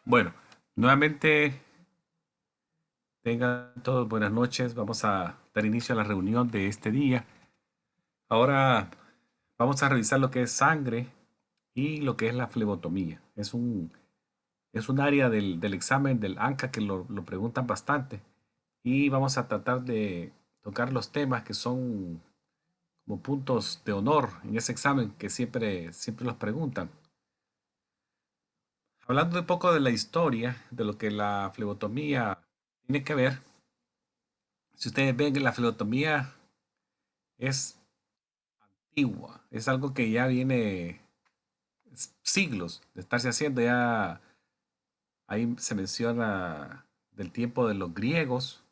Bueno, nuevamente tengan todos buenas noches. Vamos a dar inicio a la reunión de este día. Ahora vamos a revisar lo que es sangre y lo que es la flebotomía. Es un área del examen del ANCA que lo preguntan bastante y vamos a tratar de tocar los temas que son como puntos de honor en ese examen que siempre los preguntan. Hablando un poco de la historia de lo que la flebotomía tiene que ver. Si ustedes ven que la filotomía es antigua, es algo que ya viene siglos de estarse haciendo, ya ahí se menciona del tiempo de los griegos,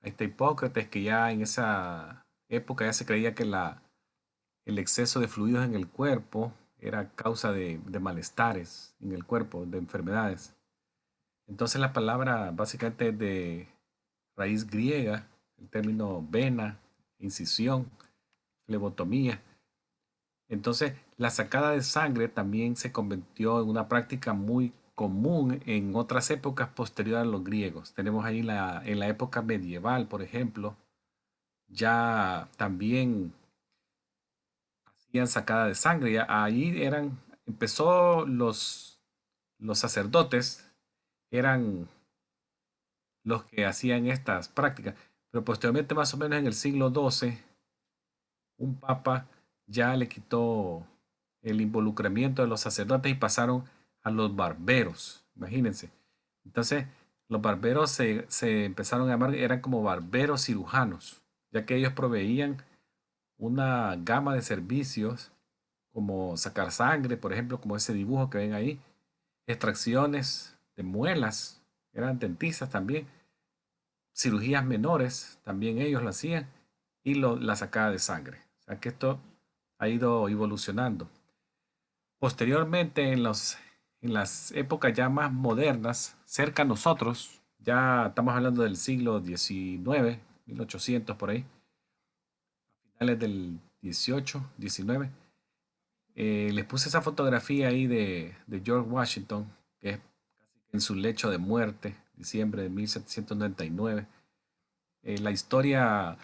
ahí está Hipócrates, que ya en esa época ya se creía que el exceso de fluidos en el cuerpo era causa de malestares en el cuerpo, de enfermedades. Entonces la palabra básicamente es de raíz griega, el término vena, incisión, flebotomía. Entonces, la sacada de sangre también se convirtió en una práctica muy común en otras épocas posteriores a los griegos. Tenemos ahí en la época medieval, por ejemplo, ya también hacían sacada de sangre. Ahí empezó los sacerdotes, eran los que hacían estas prácticas, pero posteriormente, más o menos en el siglo XII, un papa ya le quitó el involucramiento de los sacerdotes y pasaron a los barberos, imagínense. Entonces, los barberos se empezaron a llamar, eran como barberos cirujanos, ya que ellos proveían una gama de servicios como sacar sangre, por ejemplo, como ese dibujo que ven ahí, extracciones de muelas, eran dentistas también, cirugías menores, también ellos lo hacían, y la sacada de sangre. O sea que esto ha ido evolucionando. Posteriormente, en las épocas ya más modernas, cerca a nosotros, ya estamos hablando del siglo XIX, 1800 por ahí, finales del 18, 19, les puse esa fotografía ahí de George Washington, que es en su lecho de muerte, diciembre de 1799. La historia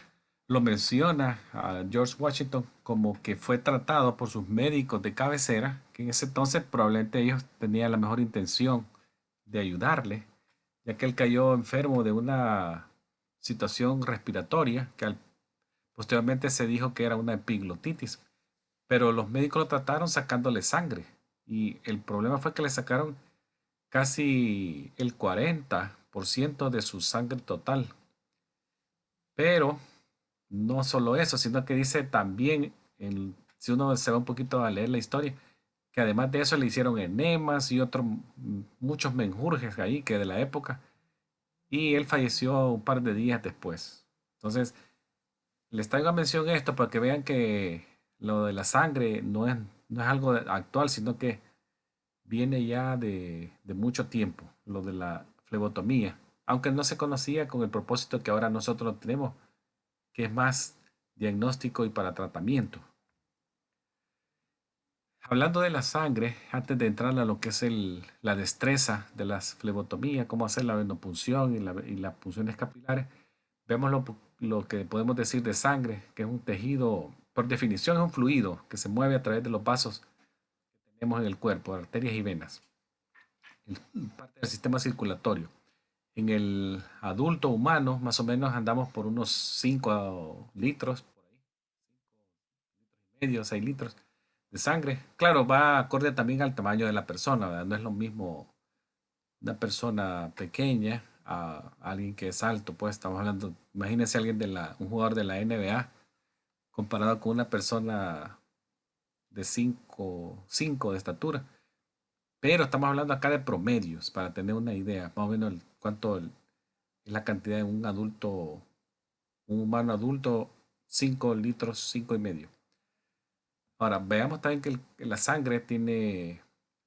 lo menciona a George Washington como que fue tratado por sus médicos de cabecera, que en ese entonces probablemente ellos tenían la mejor intención de ayudarle, ya que él cayó enfermo de una situación respiratoria posteriormente se dijo que era una epiglotitis, pero los médicos lo trataron sacándole sangre y el problema fue que le sacaron casi el 40% de su sangre total. Pero no solo eso, sino que dice también, si uno se va un poquito a leer la historia, que además de eso le hicieron enemas y otros muchos menjurjes ahí que de la época, y él falleció un par de días después. Entonces, les traigo a mención esto para que vean que lo de la sangre no es algo actual, sino que viene ya de mucho tiempo, lo de la flebotomía, aunque no se conocía con el propósito que ahora nosotros lo tenemos, que es más diagnóstico y para tratamiento. Hablando de la sangre, antes de entrar a lo que es la destreza de las flebotomías, cómo hacer la venopunción y las punciones capilares, vemos lo que podemos decir de sangre, que es un tejido, por definición es un fluido que se mueve a través de los vasos que tenemos en el cuerpo, arterias y venas, parte del sistema circulatorio. En el adulto humano, más o menos andamos por unos 5 litros, por ahí, medio, 6 litros de sangre. Claro, va acorde también al tamaño de la persona, ¿verdad? No es lo mismo una persona pequeña a alguien que es alto, pues estamos hablando, imagínense alguien un jugador de la NBA comparado con una persona de 5 de estatura. Pero estamos hablando acá de promedios, para tener una idea, más o menos es la cantidad de un adulto, un humano adulto, 5 litros, 5 y medio. Ahora, veamos también que la sangre tiene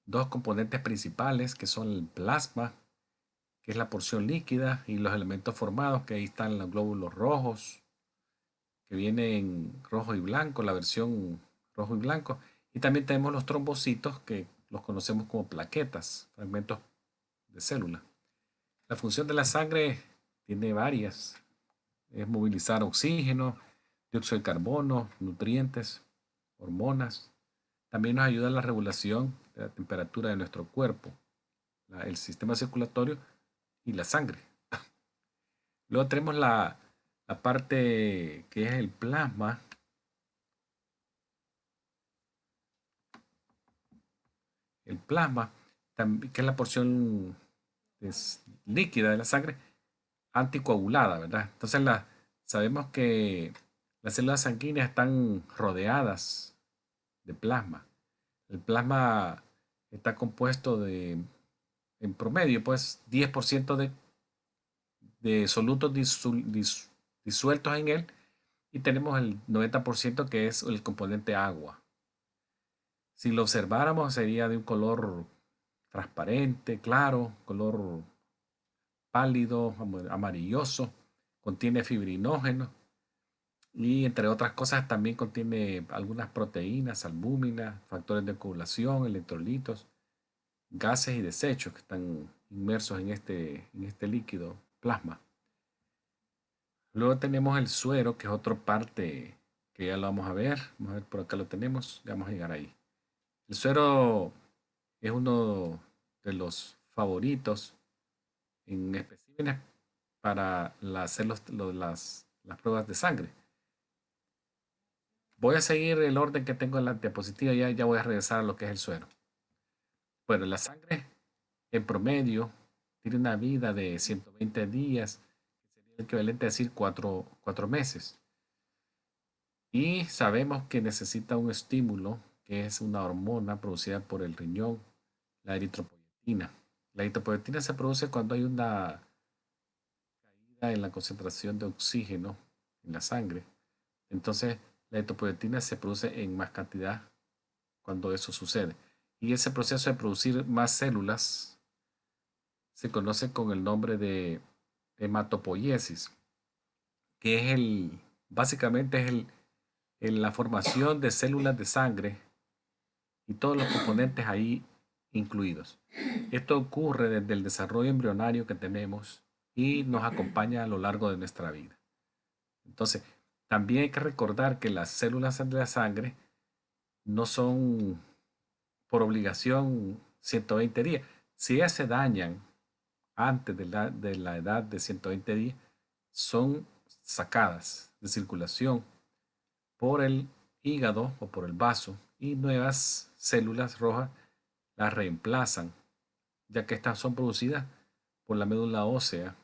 dos componentes principales, que son el plasma, que es la porción líquida, y los elementos formados, que ahí están los glóbulos rojos, que vienen en rojo y blanco, la versión rojo y blanco. Y también tenemos los trombocitos, que los conocemos como plaquetas, fragmentos de célula. La función de la sangre tiene varias. Es movilizar oxígeno, dióxido de carbono, nutrientes, hormonas. También nos ayuda en la regulación de la temperatura de nuestro cuerpo, el sistema circulatorio y la sangre. Luego tenemos la parte que es el plasma. El plasma, que es la porción líquida de la sangre anticoagulada, ¿verdad? Entonces sabemos que las células sanguíneas están rodeadas de plasma. El plasma está compuesto en promedio, pues 10% de solutos disueltos en él y tenemos el 90% que es el componente agua. Si lo observáramos sería de un color transparente, claro, color pálido, amarilloso, contiene fibrinógeno y entre otras cosas también contiene algunas proteínas, albúminas, factores de coagulación, electrolitos, gases y desechos que están inmersos en este líquido plasma. Luego tenemos el suero, que es otra parte que ya lo vamos a ver. Vamos a ver, por acá lo tenemos, ya vamos a llegar ahí. El suero es uno de los favoritos en especímenes para hacer las pruebas de sangre. Voy a seguir el orden que tengo en la diapositiva y ya voy a regresar a lo que es el suero. Bueno, la sangre en promedio tiene una vida de 120 días, que sería el equivalente a decir 4 meses. Y sabemos que necesita un estímulo, que es una hormona producida por el riñón, la eritropoyetina. La eritropoyetina se produce cuando hay una caída en la concentración de oxígeno en la sangre. Entonces, la eritropoyetina se produce en más cantidad cuando eso sucede. Y ese proceso de producir más células se conoce con el nombre de hematopoiesis, que es básicamente es la formación de células de sangre y todos los componentes ahí incluidos. Esto ocurre desde el desarrollo embrionario que tenemos y nos acompaña a lo largo de nuestra vida. Entonces, también hay que recordar que las células de la sangre no son por obligación 120 días. Si ellas se dañan antes de la edad de 120 días, son sacadas de circulación por el hígado o por el vaso y nuevas células rojas las reemplazan, ya que estas son producidas por la médula ósea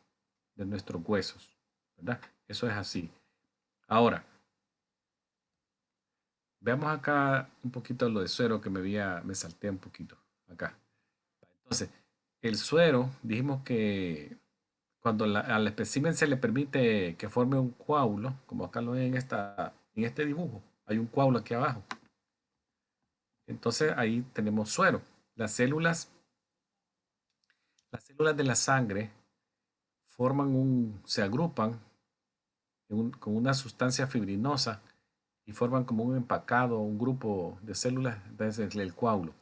de nuestros huesos, ¿verdad? Eso es así. Ahora, veamos acá un poquito lo de suero que me salté un poquito acá. Entonces, el suero, dijimos que cuando al espécimen se le permite que forme un coágulo, como acá lo ven en este dibujo, hay un coágulo aquí abajo. Entonces ahí tenemos suero. Las células de la sangre se agrupan con una sustancia fibrinosa y forman como un empacado, un grupo de células, entonces el coágulo.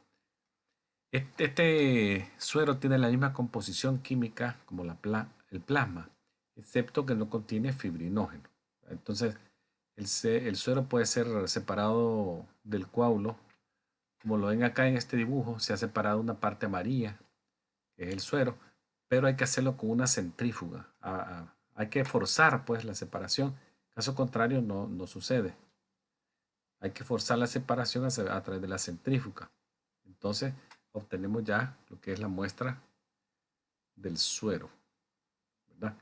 Este suero tiene la misma composición química como el plasma, excepto que no contiene fibrinógeno. Entonces, el suero puede ser separado del coágulo. Como lo ven acá en este dibujo, se ha separado una parte amarilla, que es el suero, pero hay que hacerlo con una centrífuga. Hay que forzar pues la separación, caso contrario no sucede. Hay que forzar la separación a través de la centrífuga. Entonces obtenemos ya lo que es la muestra del suero, ¿verdad?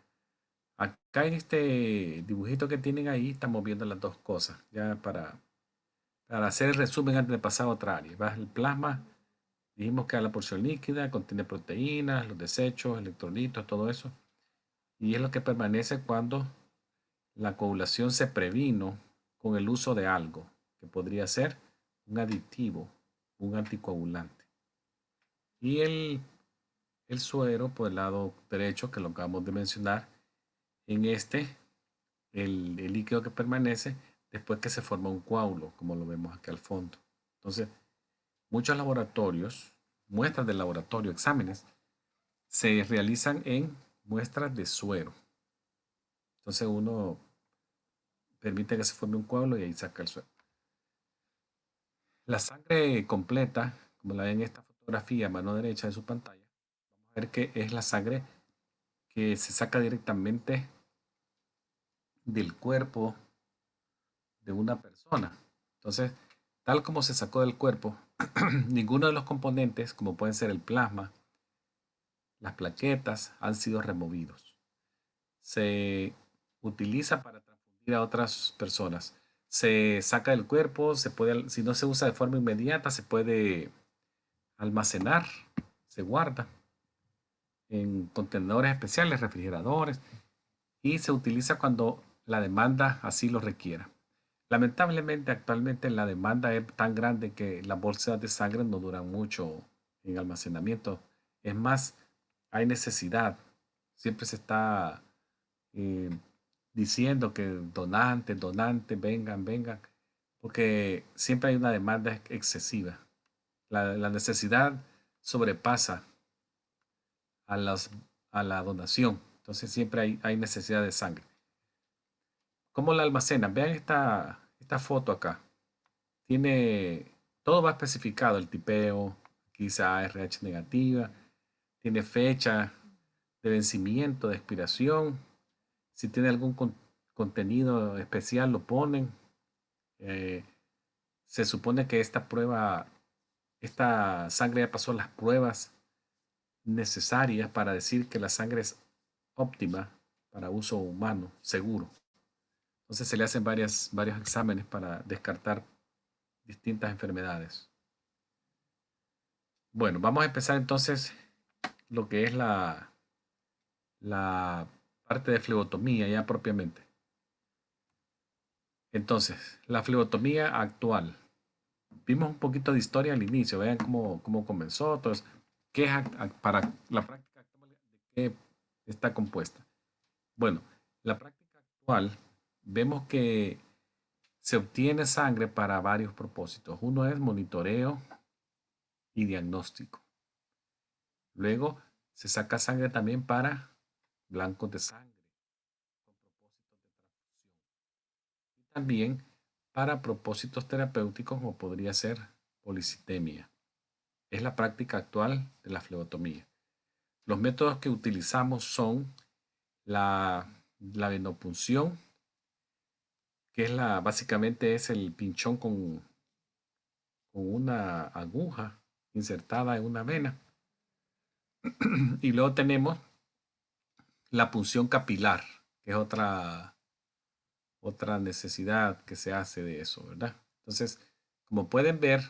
Acá en este dibujito que tienen ahí estamos viendo las dos cosas, ya para hacer el resumen antes de pasar a otra área. ¿Va? El plasma, dijimos que es la porción líquida, contiene proteínas, los desechos, electrolitos, todo eso. Y es lo que permanece cuando la coagulación se previno con el uso de algo, que podría ser un aditivo, un anticoagulante. Y el suero, por el lado derecho, que lo acabamos de mencionar, en el líquido que permanece después que se forma un coágulo, como lo vemos aquí al fondo. Entonces, muchos laboratorios, muestras del laboratorio, exámenes, se realizan en muestras de suero. Entonces uno permite que se forme un coágulo y ahí saca el suero. La sangre completa, como la ven en esta fotografía a mano derecha de su pantalla, vamos a ver que es la sangre que se saca directamente del cuerpo de una persona. Entonces, tal como se sacó del cuerpo, ninguno de los componentes, como pueden ser el plasma, las plaquetas, han sido removidos. Se utiliza para transfundir a otras personas. Se saca del cuerpo, se puede, si no se usa de forma inmediata, se puede almacenar, se guarda en contenedores especiales, refrigeradores, y se utiliza cuando la demanda así lo requiera. Lamentablemente, actualmente la demanda es tan grande que las bolsas de sangre no duran mucho en almacenamiento. Es más, hay necesidad. Siempre se está eh, diciendo que donantes, donantes, vengan, vengan, porque siempre hay una demanda excesiva. La necesidad sobrepasa a, las, a la donación. Entonces siempre hay necesidad de sangre. ¿Cómo la almacenan? Vean esta foto acá. Tiene, todo va especificado, el tipeo, quizá RH negativa, tiene fecha de vencimiento, de expiración. Si tiene algún contenido especial, lo ponen. Eh, Se supone que esta prueba, esta sangre ya pasó las pruebas necesarias para decir que la sangre es óptima para uso humano, seguro. Entonces se le hacen varios exámenes para descartar distintas enfermedades. Bueno, vamos a empezar entonces lo que es la parte de flebotomía ya propiamente. Entonces, la flebotomía actual. Vimos un poquito de historia al inicio, vean cómo comenzó. Entonces, ¿qué es para la práctica actual? ¿De qué está compuesta? Bueno, la práctica actual vemos que se obtiene sangre para varios propósitos. Uno es monitoreo y diagnóstico. Luego se saca sangre también para blancos de sangre con propósitos de transfusión. Y también para propósitos terapéuticos como podría ser policitemia. Es la práctica actual de la flebotomía. Los métodos que utilizamos son la venopunción, que es básicamente es el pinchón con una aguja insertada en una vena. Y luego tenemos la punción capilar, que es otra necesidad que se hace de eso, ¿verdad? Entonces, como pueden ver,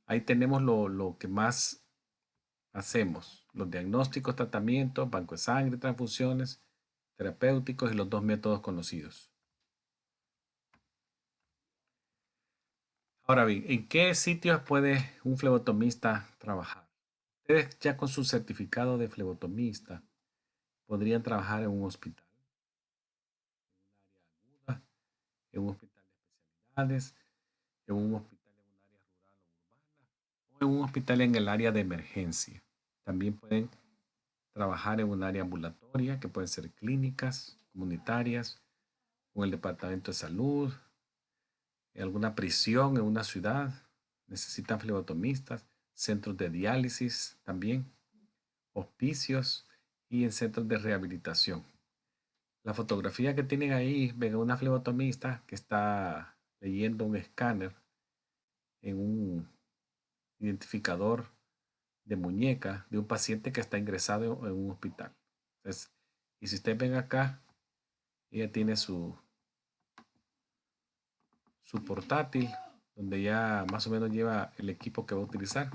ahí tenemos lo que más hacemos, los diagnósticos, tratamientos, banco de sangre, transfusiones, terapéuticos y los dos métodos conocidos. Ahora bien, ¿en qué sitios puede un flebotomista trabajar? Ustedes ya con su certificado de flebotomista podrían trabajar en un hospital, en un hospital de especialidades, en un hospital en un área rural o urbana o en un hospital en el área de emergencia. También pueden trabajar en un área ambulatoria, que pueden ser clínicas, comunitarias, o el departamento de salud, en alguna prisión en una ciudad, necesitan flebotomistas, centros de diálisis también, hospicios y en centros de rehabilitación. La fotografía que tienen ahí, ven a una flebotomista que está leyendo un escáner en un identificador de muñeca de un paciente que está ingresado en un hospital. Entonces, y si ustedes ven acá, ella tiene su portátil, donde ya más o menos lleva el equipo que va a utilizar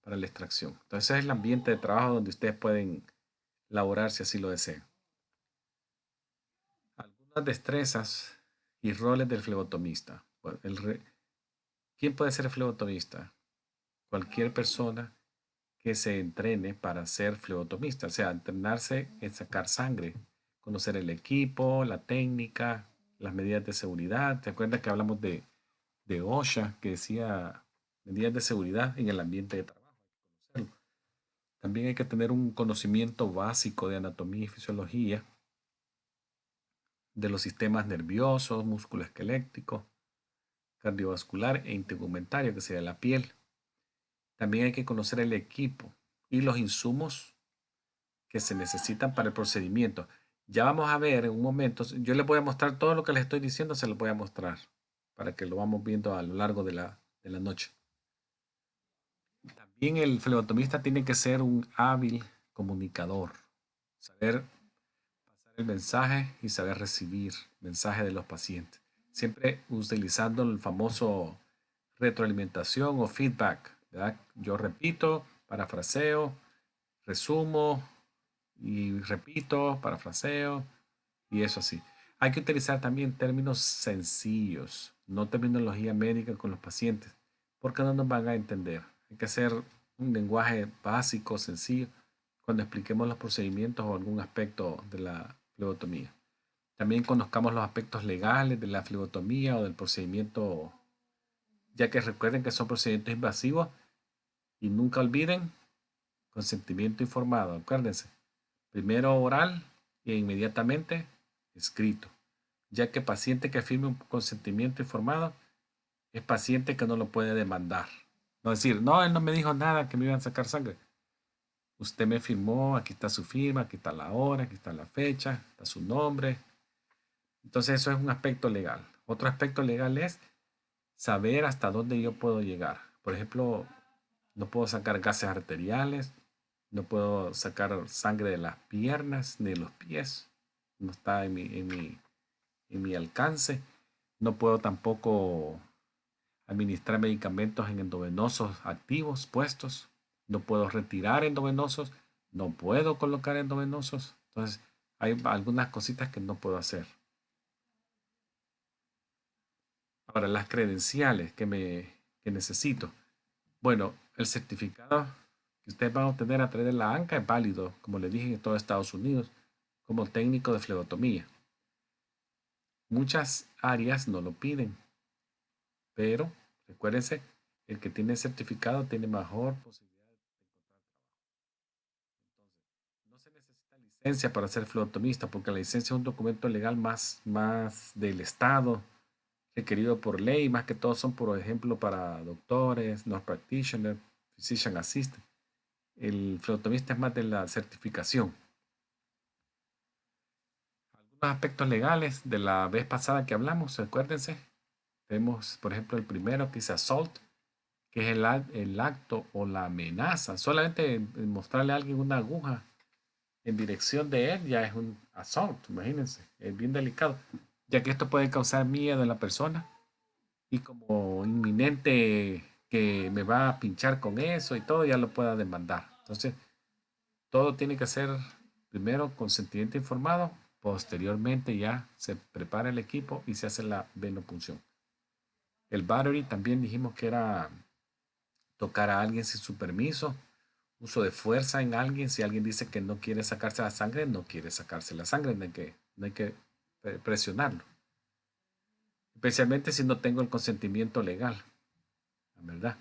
para la extracción. Entonces, ese es el ambiente de trabajo donde ustedes pueden laborar si así lo desean. Algunas destrezas y roles del flebotomista. Bueno, ¿quién puede ser flebotomista? Cualquier persona que se entrene para ser flebotomista, o sea, entrenarse en sacar sangre, conocer el equipo, la técnica, las medidas de seguridad. ¿Te acuerdas que hablamos de OSHA, que decía medidas de seguridad en el ambiente de trabajo? También hay que tener un conocimiento básico de anatomía y fisiología de los sistemas nerviosos, musculoesquelético, cardiovascular e integumentario, que sería la piel. También hay que conocer el equipo y los insumos que se necesitan para el procedimiento. Ya vamos a ver en un momento, yo les voy a mostrar todo lo que les estoy diciendo, se los voy a mostrar para que lo vamos viendo a lo largo de la noche. También el flebotomista tiene que ser un hábil comunicador, saber pasar el mensaje y saber recibir mensaje de los pacientes. Siempre utilizando el famoso retroalimentación o feedback, ¿verdad? Yo repito, parafraseo, resumo y repito, parafraseo y eso así. Hay que utilizar también términos sencillos, no terminología médica con los pacientes, porque no nos van a entender. Hay que hacer un lenguaje básico, sencillo, cuando expliquemos los procedimientos o algún aspecto de la flebotomía. También conozcamos los aspectos legales de la flebotomía o del procedimiento, ya que recuerden que son procedimientos invasivos y nunca olviden consentimiento informado. Acuérdense, primero oral e inmediatamente escrito, ya que paciente que firme un consentimiento informado es paciente que no lo puede demandar. No decir, no, él no me dijo nada que me iban a sacar sangre. Usted me firmó, aquí está su firma, aquí está la hora, aquí está la fecha, está su nombre. Entonces eso es un aspecto legal. Otro aspecto legal es saber hasta dónde yo puedo llegar. Por ejemplo, no puedo sacar gases arteriales, no puedo sacar sangre de las piernas ni de los pies. No está en mi alcance. No puedo tampoco administrar medicamentos en endovenosos activos puestos. No puedo retirar endovenosos. No puedo colocar endovenosos. Entonces, hay algunas cositas que no puedo hacer. Ahora, las credenciales que necesito. Bueno, el certificado que ustedes van a obtener a través de la ANCA es válido, como le dije, en todo Estados Unidos, como técnico de flebotomía. Muchas áreas no lo piden, pero recuérdense, el que tiene certificado tiene mejor posibilidad de encontrar trabajo. Entonces, no se necesita licencia para ser flebotomista, porque la licencia es un documento legal más del Estado, requerido por ley, más que todo son, por ejemplo, para doctores, nurse practitioner, physician assistant. El flebotomista es más de la certificación. Algunos aspectos legales de la vez pasada que hablamos, acuérdense. Vemos, por ejemplo, el primero que dice assault, que es el acto o la amenaza. Solamente mostrarle a alguien una aguja en dirección de él ya es un assault, imagínense. Es bien delicado, ya que esto puede causar miedo en la persona y como inminente que me va a pinchar con eso y todo, ya lo pueda demandar. Entonces, todo tiene que ser primero consentimiento informado, posteriormente ya se prepara el equipo y se hace la venopunción. El battery también dijimos que era tocar a alguien sin su permiso, uso de fuerza en alguien, si alguien dice que no quiere sacarse la sangre, no quiere sacarse la sangre, no hay que presionarlo, especialmente si no tengo el consentimiento legal, ¿verdad?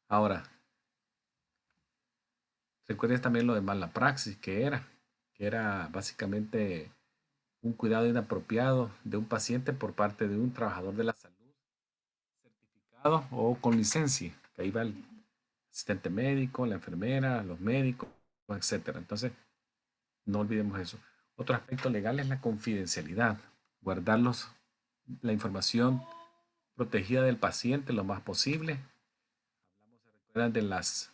Ahora, recuerden también lo de mala praxis que era básicamente un cuidado inapropiado de un paciente por parte de un trabajador de la salud certificado o con licencia, que ahí va el asistente médico, la enfermera, los médicos, etcétera. Entonces, no olvidemos eso. Otro aspecto legal es la confidencialidad, guardar la información protegida del paciente lo más posible. Recuerdan de las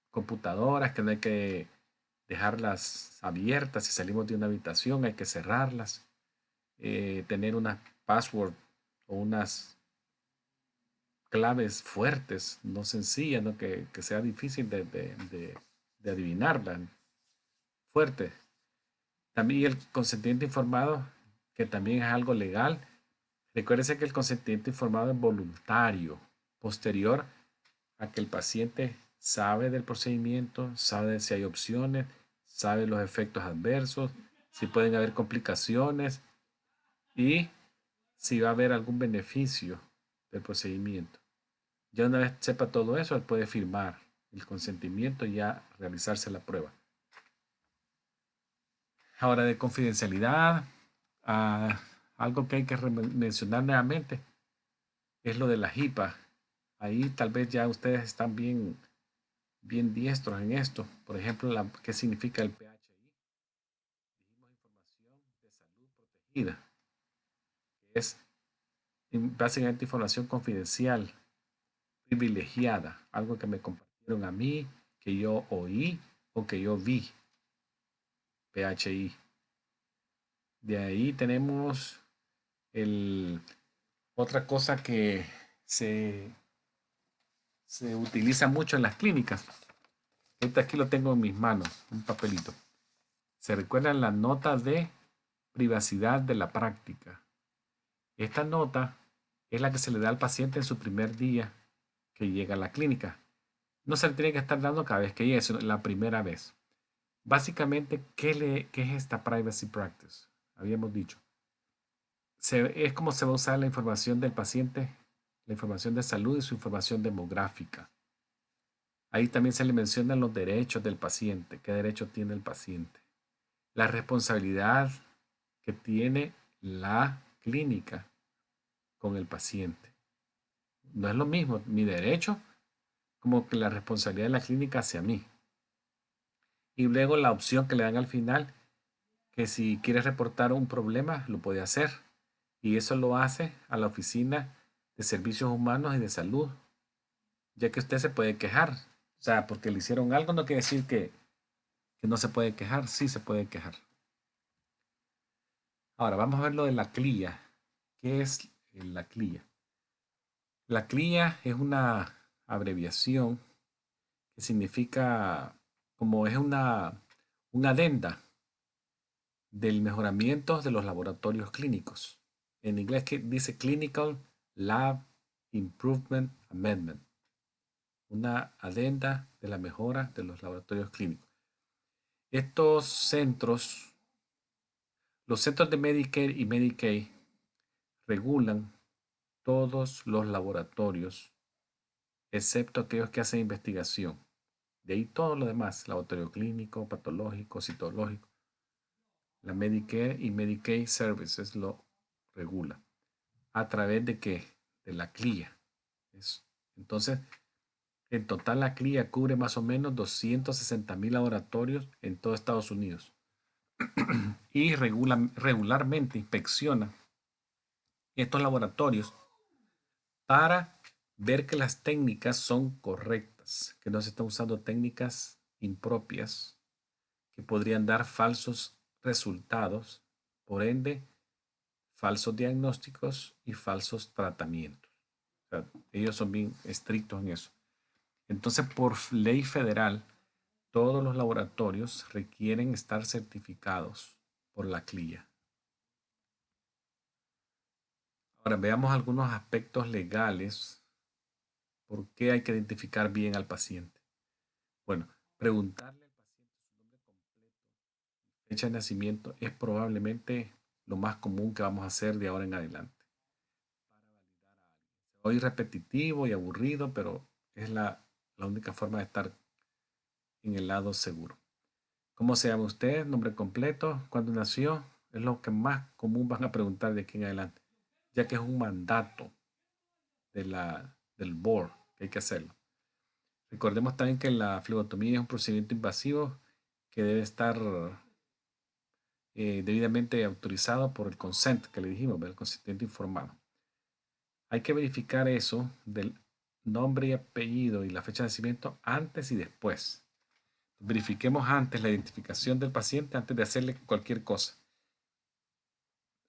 computadoras que no hay que dejarlas abiertas. Si salimos de una habitación hay que cerrarlas. Tener una password o unas claves fuertes, no sencillas, ¿no? Que sea difícil de adivinarla, fuerte. También el consentimiento informado, que también es algo legal. Recuérdese que el consentimiento informado es voluntario, posterior a que el paciente sabe del procedimiento, sabe si hay opciones, sabe los efectos adversos, si pueden haber complicaciones y si va a haber algún beneficio del procedimiento. Ya una vez sepa todo eso, él puede firmar. el consentimiento y ya realizarse la prueba. Ahora de confidencialidad, algo que hay que mencionar nuevamente es lo de la HIPAA. Ahí tal vez ya ustedes están bien diestros en esto. Por ejemplo, ¿qué significa el PHI? Dijimos información de salud protegida, que es básicamente información confidencial, privilegiada, algo que me compartieron a mí, que yo oí o que yo vi. PHI. De ahí tenemos otra cosa que se utiliza mucho en las clínicas. Aquí lo tengo en mis manos, un papelito. Se recuerdan la nota de privacidad de la práctica. Esta nota es la que se le da al paciente en su primer día que llega a la clínica. No se le tiene que estar dando cada vez que llegue, sino la primera vez. Básicamente, ¿qué es esta privacy practice? Habíamos dicho. Es como se va a usar la información del paciente, la información de salud y su información demográfica. Ahí también se le mencionan los derechos del paciente, qué derecho tiene el paciente, la responsabilidad que tiene la clínica con el paciente. No es lo mismo mi derecho como que la responsabilidad de la clínica hacia mí. Y luego la opción que le dan al final, que si quiere reportar un problema, lo puede hacer. Y eso lo hace a la oficina de servicios humanos y de salud, ya que usted se puede quejar. O sea, porque le hicieron algo no quiere decir que no se puede quejar, sí se puede quejar. Ahora, vamos a ver lo de la CLIA. ¿Qué es la CLIA? La CLIA es una abreviación que significa, como es una adenda del mejoramiento de los laboratorios clínicos. En inglés dice Clinical Lab Improvement Amendment. Una adenda de la mejora de los laboratorios clínicos. Estos centros, los centros de Medicare y Medicaid, regulan todos los laboratorios, excepto aquellos que hacen investigación. De ahí todo lo demás, laboratorio clínico, patológico, citológico. La Medicare y Medicaid Services lo regula. ¿A través de qué? De la CLIA. Entonces, en total la CLIA cubre más o menos 260,000 laboratorios en todo Estados Unidos. Y regularmente inspecciona estos laboratorios para ver que las técnicas son correctas, que no se están usando técnicas impropias que podrían dar falsos resultados, por ende, falsos diagnósticos y falsos tratamientos. O sea, ellos son bien estrictos en eso. Entonces, por ley federal, todos los laboratorios requieren estar certificados por la CLIA. Ahora veamos algunos aspectos legales. ¿Por qué hay que identificar bien al paciente? Bueno, preguntarle al paciente su nombre completo, fecha de nacimiento, es probablemente lo más común que vamos a hacer de ahora en adelante. Para validar a alguien. Soy repetitivo y aburrido, pero es la única forma de estar en el lado seguro. ¿Cómo se llama usted? Nombre completo, cuándo nació, es lo que más común van a preguntar de aquí en adelante, ya que es un mandato del board que hay que hacerlo. Recordemos también que la flebotomía es un procedimiento invasivo que debe estar debidamente autorizado por el consent que le dijimos, el consentimiento informado. Hay que verificar eso del nombre y apellido y la fecha de nacimiento antes y después. Verifiquemos antes la identificación del paciente antes de hacerle cualquier cosa.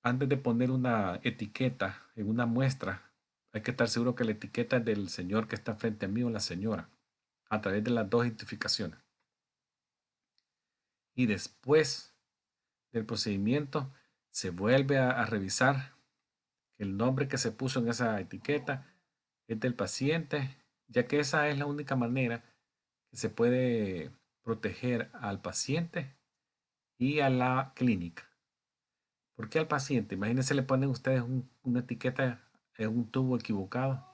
Antes de poner una etiqueta en una muestra, hay que estar seguro que la etiqueta es del señor que está frente a mí o la señora, a través de las dos identificaciones. Y después del procedimiento, se vuelve a revisar que el nombre que se puso en esa etiqueta es del paciente, ya que esa es la única manera que se puede proteger al paciente y a la clínica. ¿Por qué al paciente? Imagínense, le ponen ustedes una etiqueta en un tubo equivocado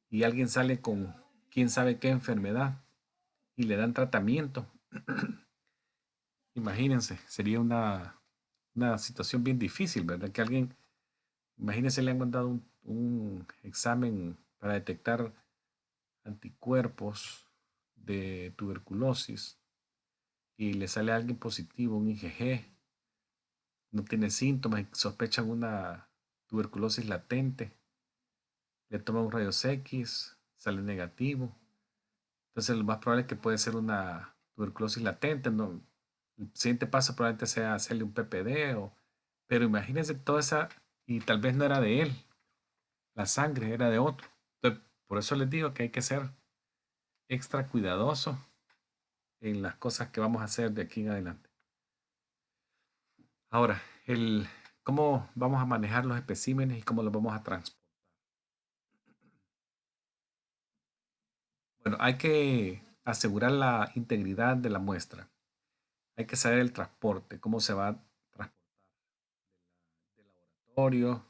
y alguien sale con quién sabe qué enfermedad y le dan tratamiento. Imagínense, sería una situación bien difícil, ¿verdad? Que alguien, imagínense, le han mandado un examen para detectar anticuerpos de tuberculosis y le sale a alguien positivo, un IgG, no tiene síntomas y sospechan una tuberculosis latente, le toman un rayos X, sale negativo. Entonces lo más probable es que puede ser una tuberculosis latente, ¿no? El siguiente paso probablemente sea hacerle un PPD, pero imagínense toda esa, y tal vez no era de él, la sangre era de otro. Entonces, por eso les digo que hay que ser extra cuidadoso en las cosas que vamos a hacer de aquí en adelante. Ahora, cómo vamos a manejar los especímenes y cómo los vamos a transportar. Bueno, hay que asegurar la integridad de la muestra. Hay que saber el transporte, cómo se va a transportar del laboratorio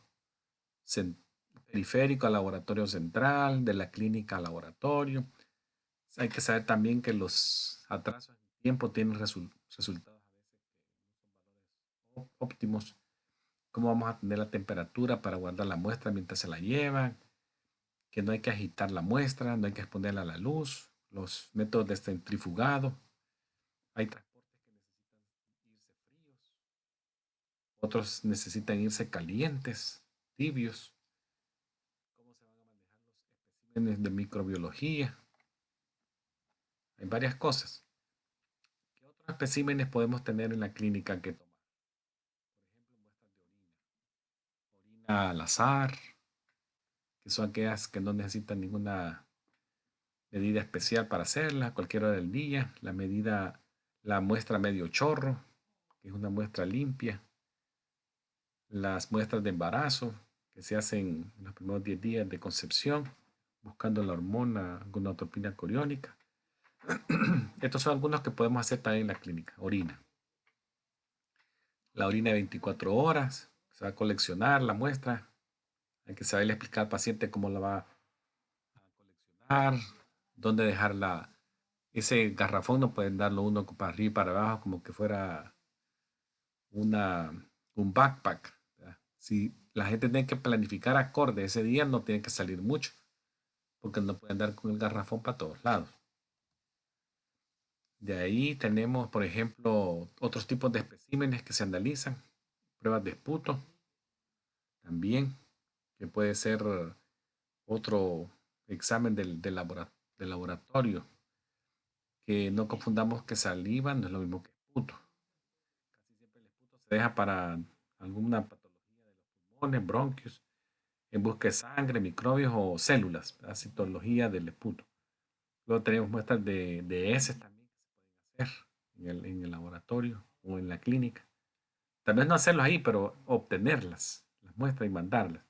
periférico al laboratorio central, de la clínica al laboratorio. Hay que saber también que los atrasos en tiempo tienen resultados a veces que no son valores óptimos. Cómo vamos a tener la temperatura para guardar la muestra mientras se la llevan, que no hay que agitar la muestra, no hay que exponerla a la luz, los métodos de centrifugado. Hay transportes que necesitan irse fríos, otros necesitan irse calientes, tibios. Cómo se van a manejar los especímenes de microbiología. Hay varias cosas. ¿Qué otros especímenes podemos tener en la clínica que tomar? Por ejemplo, muestras de orina al azar, que son aquellas que no necesitan ninguna medida especial para hacerla, cualquier hora del día. La muestra medio chorro, que es una muestra limpia. Las muestras de embarazo, que se hacen en los primeros 10 días de concepción, buscando la hormona gonadotropina coriónica. Estos son algunos que podemos hacer también en la clínica. Orina. La orina de 24 horas, se va a coleccionar la muestra. Hay que saberle explicar al paciente cómo la va a coleccionar, dónde dejarla. Ese garrafón no pueden darlo uno para arriba y para abajo como que fuera una, un backpack. ¿Verdad? Si la gente tiene que planificar acorde ese día, no tiene que salir mucho, porque no pueden dar con el garrafón para todos lados. De ahí tenemos, por ejemplo, otros tipos de especímenes que se analizan, pruebas de esputo también, que puede ser otro examen del laboratorio, que no confundamos que saliva no es lo mismo que esputo. Casi siempre el esputo se deja para alguna patología de los pulmones, bronquios, en busca de sangre, microbios o células, la citología del esputo. Luego tenemos muestras de heces también que se pueden hacer en el laboratorio o en la clínica. Tal vez no hacerlo ahí, pero obtenerlas, las muestras y mandarlas.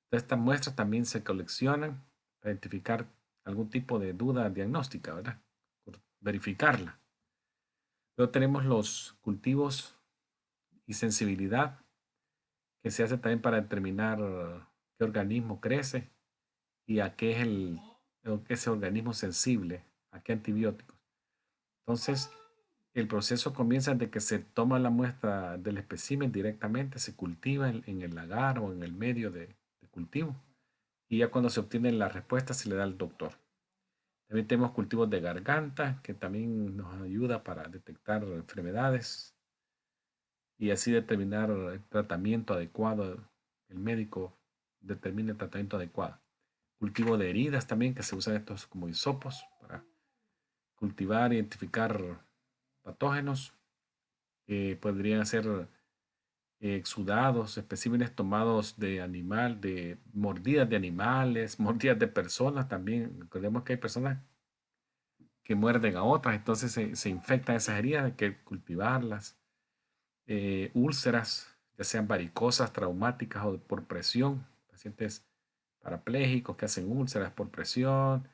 Entonces, estas muestras también se coleccionan para identificar algún tipo de duda diagnóstica, ¿verdad? Por verificarla. Luego tenemos los cultivos y sensibilidad, que se hace también para determinar qué organismo crece y a qué es ese organismo sensible, a qué antibióticos. Entonces, el proceso comienza desde que se toma la muestra del espécimen directamente, se cultiva en el lagar o en el medio de cultivo y ya cuando se obtiene la respuesta se le da al doctor. También tenemos cultivos de garganta que también nos ayuda para detectar enfermedades y así determinar el tratamiento adecuado. El médico determina el tratamiento adecuado. Cultivo de heridas también, que se usan estos como hisopos para cultivar, identificar patógenos. Podrían ser exudados, especímenes tomados de mordidas de animales, mordidas de personas también. Recordemos que hay personas que muerden a otras, entonces se infectan esas heridas, hay que cultivarlas. Úlceras, ya sean varicosas, traumáticas o por presión, pacientes parapléjicos que hacen úlceras por presión,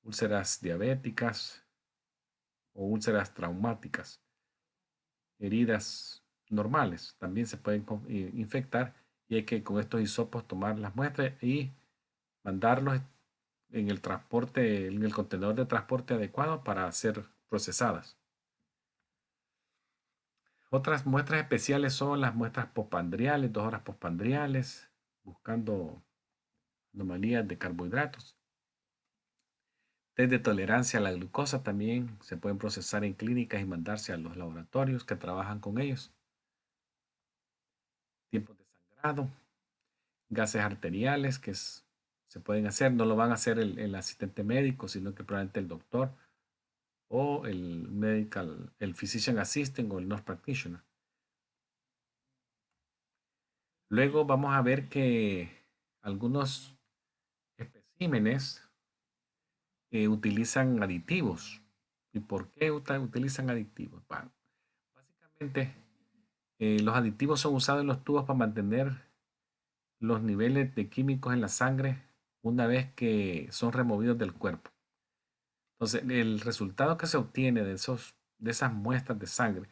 úlceras diabéticas o úlceras traumáticas, heridas normales también se pueden infectar y hay que con estos hisopos tomar las muestras y mandarlos en el transporte, en el contenedor de transporte adecuado para ser procesadas. Otras muestras especiales son las muestras postprandiales, 2 horas postprandiales, buscando anomalías de carbohidratos. Test de tolerancia a la glucosa también se pueden procesar en clínicas y mandarse a los laboratorios que trabajan con ellos. Tiempos de sangrado, gases arteriales se pueden hacer, no lo van a hacer el asistente médico, sino que probablemente el doctor o el physician assistant o el nurse practitioner. Luego vamos a ver que algunos especímenes utilizan aditivos. ¿Y por qué utilizan aditivos? Bueno, básicamente los aditivos son usados en los tubos para mantener los niveles de químicos en la sangre una vez que son removidos del cuerpo. Entonces, el resultado que se obtiene de esas muestras de sangre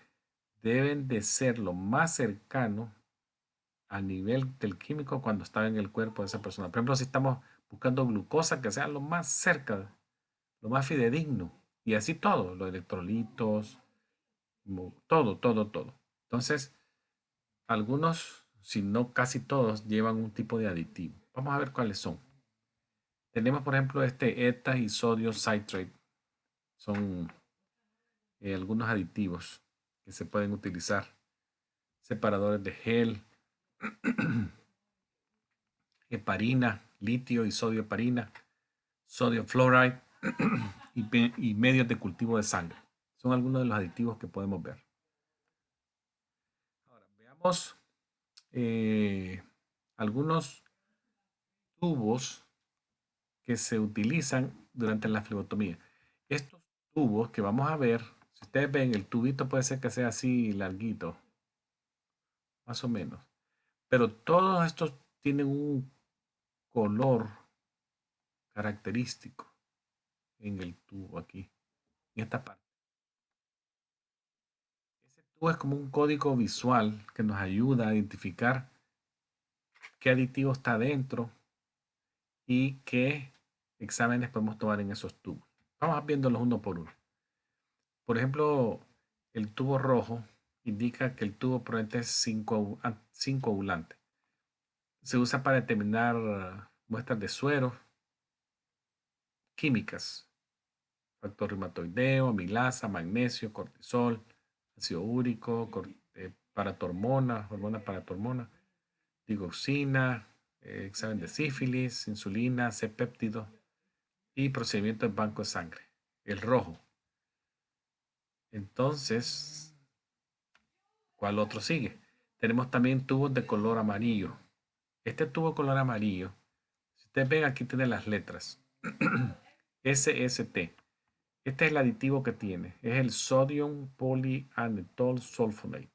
deben de ser lo más cercano al nivel del químico cuando estaba en el cuerpo de esa persona. Por ejemplo, si estamos buscando glucosa, que sea lo más cerca, lo más fidedigno. Y así todo, los electrolitos, todo, todo, todo. Entonces, algunos, si no casi todos, llevan un tipo de aditivo. Vamos a ver cuáles son. Tenemos, por ejemplo, este ETA y sodio citrate. Son algunos aditivos que se pueden utilizar. Separadores de gel, heparina, litio y sodio heparina, sodio fluoride y medios de cultivo de sangre. Son algunos de los aditivos que podemos ver. Ahora, veamos algunos tubos que se utilizan durante la flebotomía. Estos tubos que vamos a ver, si ustedes ven, el tubito puede ser que sea así larguito, más o menos. Pero todos estos tienen un color característico en el tubo aquí, en esta parte. Ese tubo es como un código visual que nos ayuda a identificar qué aditivo está dentro y qué exámenes podemos tomar en esos tubos. Vamos viéndolos uno por uno. Por ejemplo, el tubo rojo indica que el tubo probablemente es 5 ovulante. Se usa para determinar muestras de suero químicas, factor reumatoideo, amilasa, magnesio, cortisol, ácido úrico, paratormona, hormona paratormona, digoxina, examen de sífilis, insulina, C-péptido y procedimiento de banco de sangre, el rojo. Entonces, ¿cuál otro sigue? Tenemos también tubos de color amarillo. Este tubo de color amarillo, si ustedes ven aquí tiene las letras SST. Este es el aditivo que tiene, es el sodium polyanethol sulfonate.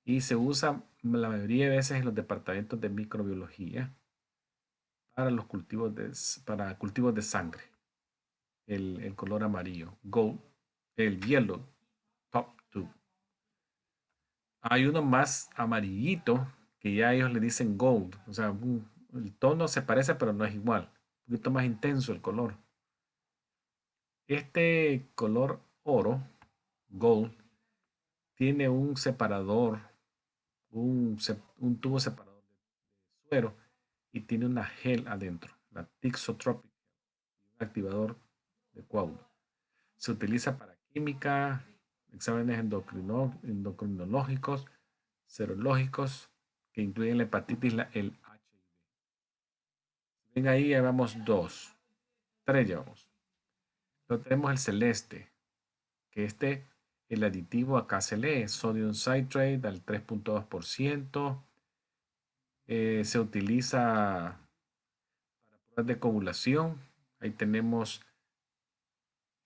Y se usa la mayoría de veces en los departamentos de microbiología para los para cultivos de sangre. El color amarillo, gold, el yellow top tube. Hay uno más amarillito que ya ellos le dicen gold, o sea, el tono se parece pero no es igual, un poquito más intenso el color. Este color oro, gold, tiene un separador, un tubo separador de suero y tiene una gel adentro, la Tixotropic, un activador de coágulo. Se utiliza para química, exámenes endocrinológicos, serológicos, que incluyen la hepatitis, el HIV. Ven ahí, llevamos 2, 3 llevamos. Luego tenemos el celeste, que el aditivo acá se lee, sodium citrate al 3.2%. Se utiliza para pruebas de coagulación. Ahí tenemos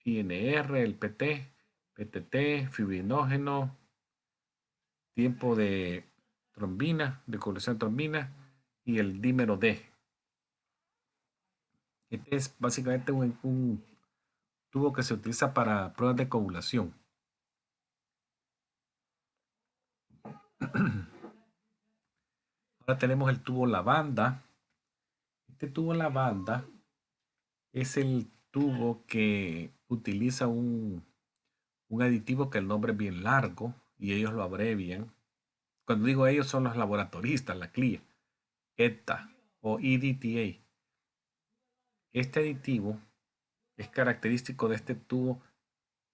INR, el PT, PTT, fibrinógeno, tiempo de trombina, de coagulación de trombina y el dímero D. Este es básicamente un tubo que se utiliza para pruebas de coagulación. Ahora tenemos el tubo lavanda. Este tubo lavanda es el tubo que utiliza un aditivo que el nombre es bien largo y ellos lo abrevian. Cuando digo ellos son los laboratoristas, la CLIA, ETA o EDTA. Este aditivo es característico de este tubo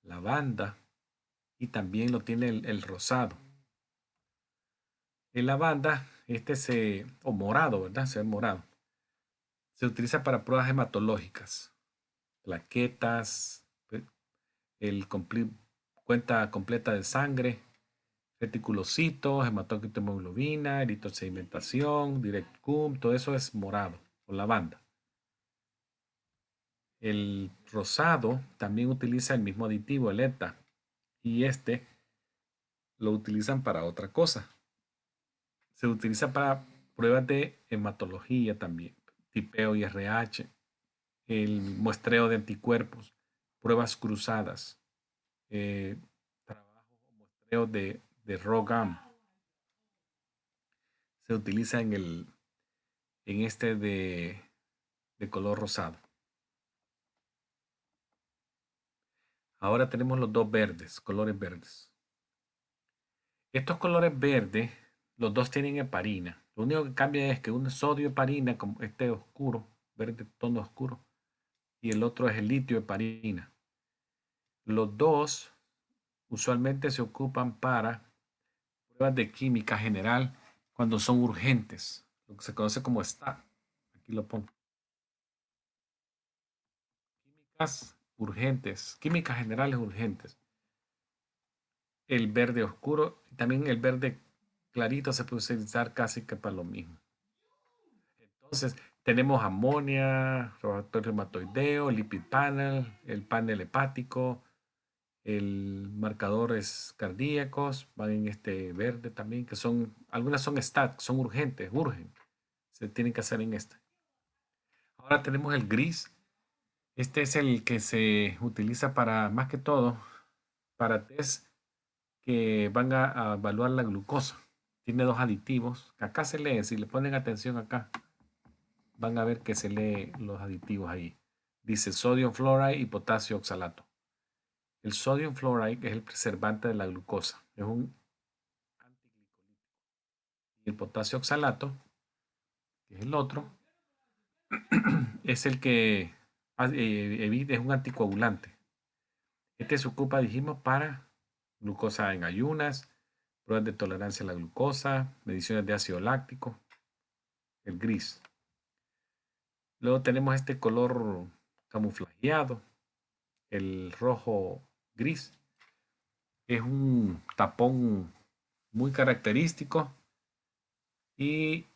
lavanda y también lo tiene el rosado. El lavanda, o morado, ¿verdad? Se ve morado. Se utiliza para pruebas hematológicas, plaquetas, cuenta completa de sangre, reticulocitos, hematócrito hemoglobina, eritrosedimentación, direct cum, todo eso es morado o lavanda. El rosado también utiliza el mismo aditivo, el ETA, y lo utilizan para otra cosa. Se utiliza para pruebas de hematología también, tipeo y RH, el muestreo de anticuerpos, pruebas cruzadas, trabajo o muestreo de ROGAM. Se utiliza en este de color rosado. Ahora tenemos los dos verdes, colores verdes. Estos colores verdes, los dos tienen heparina. Lo único que cambia es que uno es sodio heparina, como este oscuro, verde tono oscuro, y el otro es el litio heparina. Los dos usualmente se ocupan para pruebas de química general cuando son urgentes, lo que se conoce como STAT. Aquí lo pongo. Químicas urgentes, químicas generales urgentes. El verde oscuro, también el verde clarito se puede utilizar casi que para lo mismo. Entonces, tenemos amonia, reactor reumatoideo, lipid panel, el panel hepático, el marcadores cardíacos, van en este verde también, que son, algunas son STAT, son urgentes, urgen, se tienen que hacer en este. Ahora tenemos el gris. Este es el que se utiliza para, más que todo, para test que van a evaluar la glucosa. Tiene dos aditivos. Acá se lee, si le ponen atención acá, van a ver que se lee los aditivos ahí. Dice sodio fluoride y potasio oxalato. El sodio fluoride es el preservante de la glucosa. Es un antiglicolítico. Y el potasio oxalato, que es el otro, es el que es un anticoagulante. Este se ocupa, dijimos, para glucosa en ayunas, pruebas de tolerancia a la glucosa, mediciones de ácido láctico, el gris. Luego tenemos este color camuflajeado, el rojo gris. Es un tapón muy característico y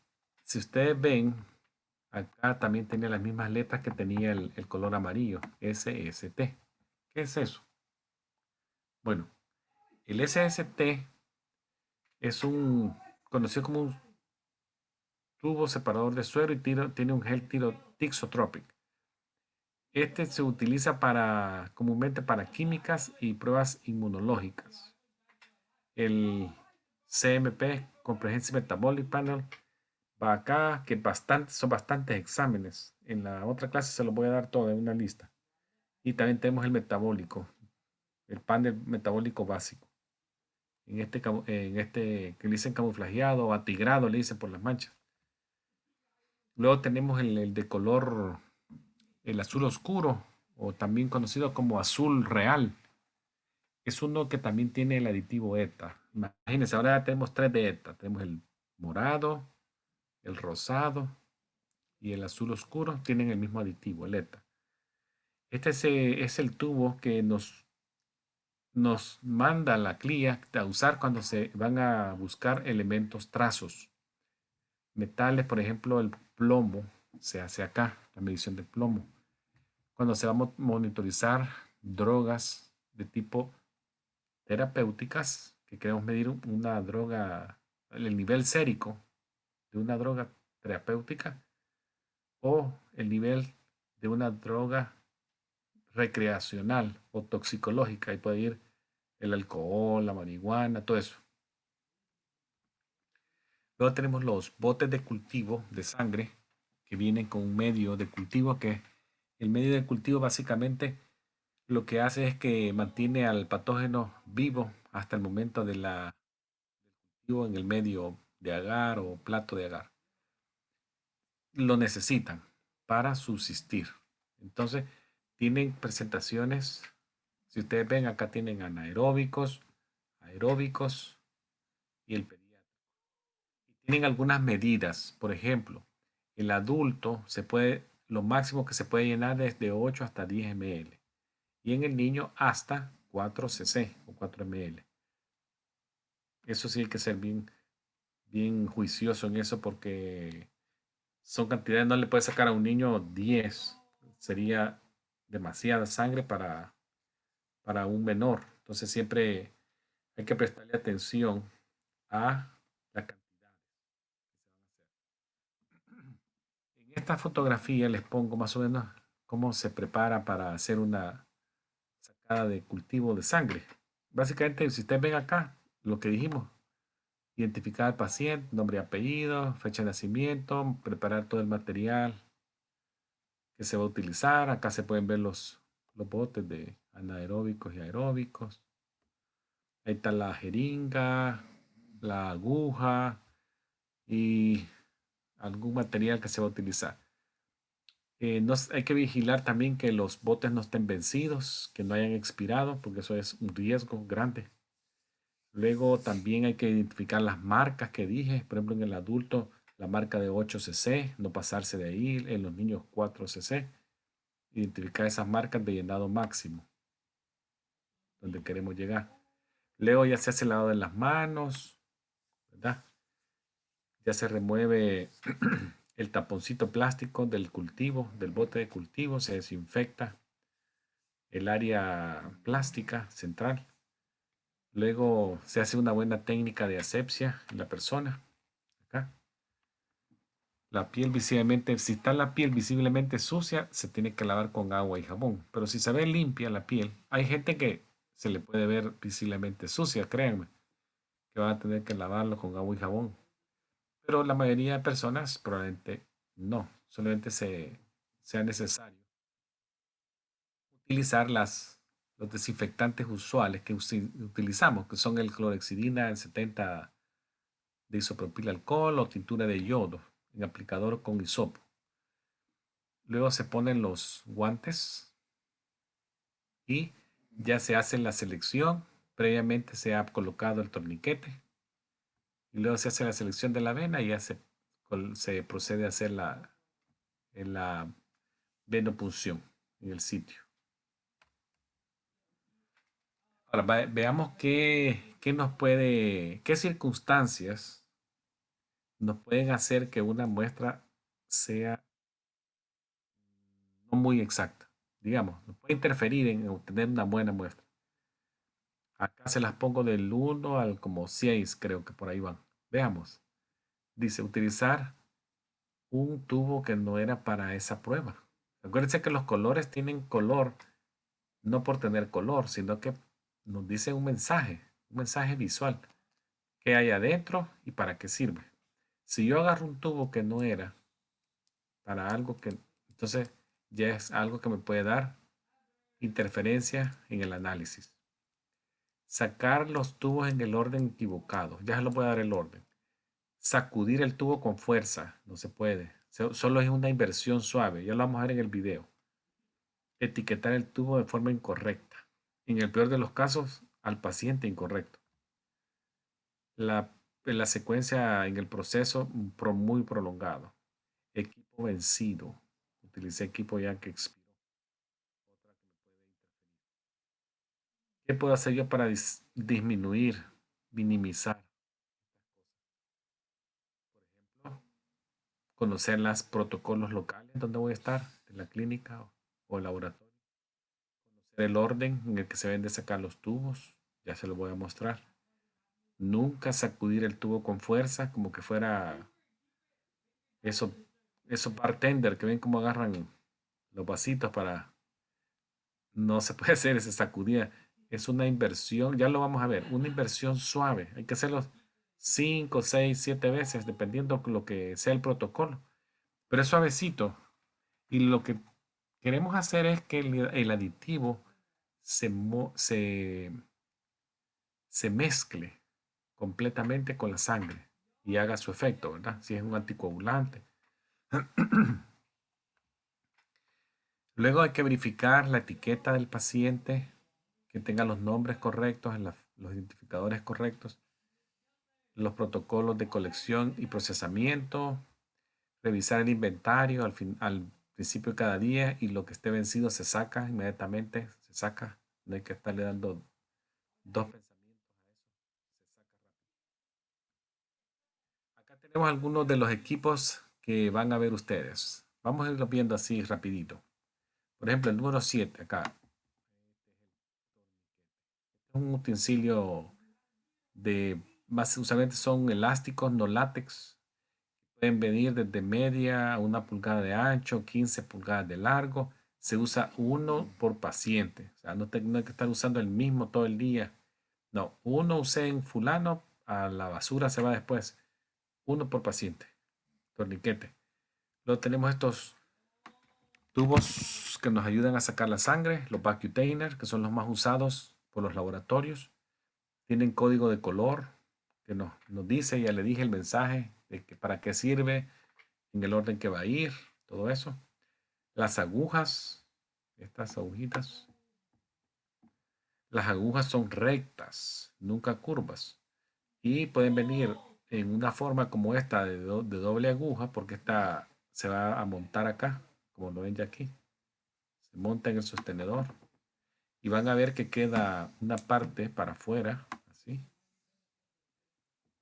si ustedes ven, acá también tiene las mismas letras que tenía el color amarillo, SST. ¿Qué es eso? Bueno, el SST es conocido como un tubo separador de suero y tiene un gel tixotropic. Este se utiliza comúnmente para químicas y pruebas inmunológicas. El CMP, Comprehensive Metabolic Panel, va acá, que son bastantes exámenes. En la otra clase se los voy a dar todo en una lista. Y también tenemos el metabólico, el panel metabólico básico. En este que le dicen camuflajeado o atigrado, le dicen por las manchas. Luego tenemos el de color, el azul oscuro, o también conocido como azul real. Es uno que también tiene el aditivo ETA. Imagínense, ahora ya tenemos tres de ETA. Tenemos el morado, el rosado y el azul oscuro. Tienen el mismo aditivo, el ETA. Este es el tubo que nos manda la CLIA a usar cuando se van a buscar elementos trazos. Metales, por ejemplo, el plomo se hace acá, la medición del plomo. Cuando se va a monitorizar drogas de tipo terapéuticas, que queremos medir una droga, el nivel sérico de una droga terapéutica o el nivel de una droga recreacional o toxicológica. Ahí puede ir el alcohol, la marihuana, todo eso. Luego tenemos los botes de cultivo de sangre que vienen con un medio de cultivo que El medio de cultivo básicamente lo que hace es que mantiene al patógeno vivo hasta el momento de la cultivo en el medio de agar o plato de agar. Lo necesitan para subsistir. Entonces, tienen presentaciones, si ustedes ven acá tienen anaeróbicos, aeróbicos y el pediátrico. Tienen algunas medidas, por ejemplo, el adulto lo máximo que se puede llenar es de 8 hasta 10 ml y en el niño hasta 4 cc o 4 ml. Eso sí hay que ser bien juicioso en eso porque son cantidades, no le puede sacar a un niño 10, sería demasiada sangre para un menor. Entonces siempre hay que prestarle atención a la cantidad que se van a hacer. En esta fotografía les pongo más o menos cómo se prepara para hacer una sacada de cultivo de sangre. Básicamente, si ustedes ven acá, lo que dijimos, identificar al paciente, nombre y apellido, fecha de nacimiento, preparar todo el material que se va a utilizar. Acá se pueden ver los botes de anaeróbicos y aeróbicos. Ahí está la jeringa, la aguja y algún material que se va a utilizar. Hay que vigilar también que los botes no estén vencidos, que no hayan expirado, porque eso es un riesgo grande. Luego también hay que identificar las marcas que dije, por ejemplo en el adulto la marca de 8 cc, no pasarse de ahí, en los niños 4 cc, identificar esas marcas de llenado máximo, donde queremos llegar. Luego ya se hace el lavado de las manos, ¿verdad? Ya se remueve el taponcito plástico del cultivo, del bote de cultivo, se desinfecta el área plástica central. Luego se hace una buena técnica de asepsia en la persona. Acá. La piel visiblemente, si está la piel visiblemente sucia, se tiene que lavar con agua y jabón. Pero si se ve limpia la piel, hay gente que se le puede ver visiblemente sucia, créanme, que van a tener que lavarlo con agua y jabón. Pero la mayoría de personas probablemente no, solamente sea necesario utilizar los desinfectantes usuales que utilizamos, que son el clorexidina, el 70 de isopropil alcohol o tintura de yodo en aplicador con hisopo. Luego se ponen los guantes y ya se hace la selección. Previamente se ha colocado el torniquete y luego se hace la selección de la vena y ya se procede a hacer la venopunción en el sitio. Ahora veamos qué circunstancias nos pueden hacer que una muestra sea no muy exacta. Digamos, nos puede interferir en obtener una buena muestra. Acá se las pongo del 1 al como 6, creo que por ahí van. Veamos. Dice, utilizar un tubo que no era para esa prueba. Acuérdense que los colores tienen color no por tener color, sino que nos dice un mensaje visual. ¿Qué hay adentro y para qué sirve? Si yo agarro un tubo que no era para algo que, entonces ya es algo que me puede dar interferencia en el análisis. Sacar los tubos en el orden equivocado, ya se lo puede dar el orden. Sacudir el tubo con fuerza, no se puede. Solo es una inversión suave, ya lo vamos a ver en el video. Etiquetar el tubo de forma incorrecta. En el peor de los casos, al paciente incorrecto. La secuencia en el proceso muy prolongado. Equipo vencido. Utilicé equipo ya que expiró. ¿Qué puedo hacer yo para disminuir, minimizar? Por ejemplo, conocer los protocolos locales donde voy a estar, en la clínica o laboratorio. Conocer el orden en el que se deben de sacar los tubos, ya se lo voy a mostrar. Nunca sacudir el tubo con fuerza, como que fuera eso, esos bartender que ven cómo agarran los vasitos para... No se puede hacer esa sacudida. Es una inversión, ya lo vamos a ver, una inversión suave. Hay que hacerlo 5, 6, 7 veces, dependiendo de lo que sea el protocolo. Pero es suavecito. Y lo que queremos hacer es que el aditivo se, se mezcle completamente con la sangre y haga su efecto, ¿verdad? Si es un anticoagulante. Luego hay que verificar la etiqueta del paciente, que tenga los nombres correctos, los identificadores correctos, los protocolos de colección y procesamiento, revisar el inventario al principio de cada día y lo que esté vencido se saca inmediatamente, se saca, no hay que estarle dando dos pensamientos a eso, se saca rápido. Acá tenemos algunos de los equipos que van a ver ustedes. Vamos a irlo viendo así rapidito. Por ejemplo, el número 7 acá. Es un utensilio de, más usualmente son elásticos, no látex. Pueden venir desde media a 1 pulgada de ancho, 15 pulgadas de largo. Se usa uno por paciente. O sea, no hay que estar usando el mismo todo el día. No, uno usé en fulano, a la basura se va después. Uno por paciente. Torniquete. Luego tenemos estos tubos que nos ayudan a sacar la sangre, los Vacutainer, que son los más usados por los laboratorios. Tienen código de color que nos dice, ya le dije el mensaje de que para qué sirve, en el orden que va a ir, todo eso. Las agujas, estas agujitas, las agujas son rectas, nunca curvas. Y pueden venir en una forma como esta de doble aguja, porque esta se va a montar acá, como lo ven ya aquí. Se monta en el sostenedor. Y van a ver que queda una parte para afuera, así.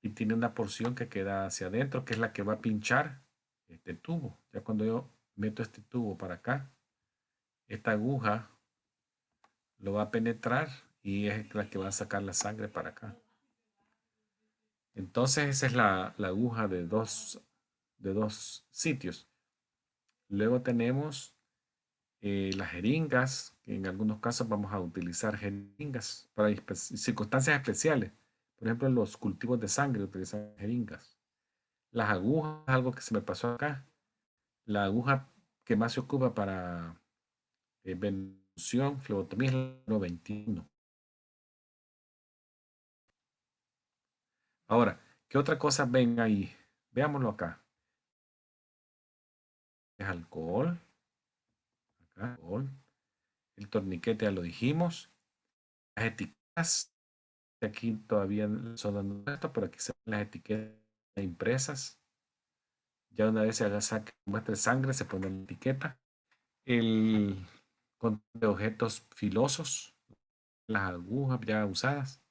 Y tiene una porción que queda hacia adentro, que es la que va a pinchar este tubo. Ya cuando yo meto este tubo para acá, esta aguja lo va a penetrar y es la que va a sacar la sangre para acá. Entonces esa es la aguja de dos sitios. Luego tenemos las jeringas, que en algunos casos vamos a utilizar jeringas para circunstancias especiales. Por ejemplo, en los cultivos de sangre utilizan jeringas. Las agujas, algo que se me pasó acá. La aguja que más se ocupa para venusión, flebotomía es la número 21. Ahora, ¿qué otra cosa ven ahí? Veámoslo acá. Es alcohol. Acá, alcohol. El torniquete ya lo dijimos. Las etiquetas. Aquí todavía son dando esto, pero aquí se ven las etiquetas impresas. Ya una vez se haga saque muestra de sangre, se pone la etiqueta. El control de objetos filosos. Las agujas ya usadas.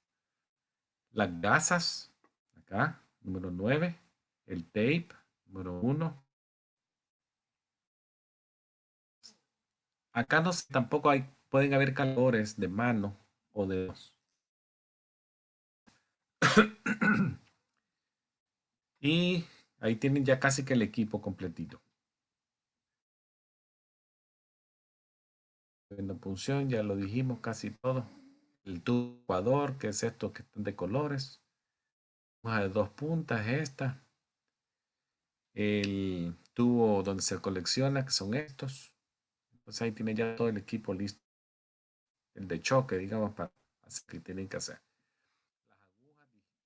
Las gasas. Acá, número 9. El tape, número 1. Acá no sé, tampoco pueden haber calores de mano o de dedos. Y ahí tienen ya casi que el equipo completito. En la punción ya lo dijimos casi todo. El tubo Ecuador, que es esto que están de colores. Hoja de 2 puntas, esta. El tubo donde se colecciona, que son estos. Pues ahí tienen ya todo el equipo listo. El de choque, digamos, para hacer que tienen que hacer. Las agujas les dije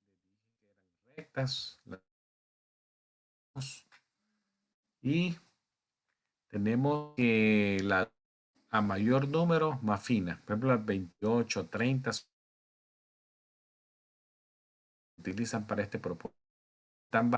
que eran rectas. Y tenemos que a mayor número, más fina. Por ejemplo, las 28, 30 se utilizan para este propósito. Están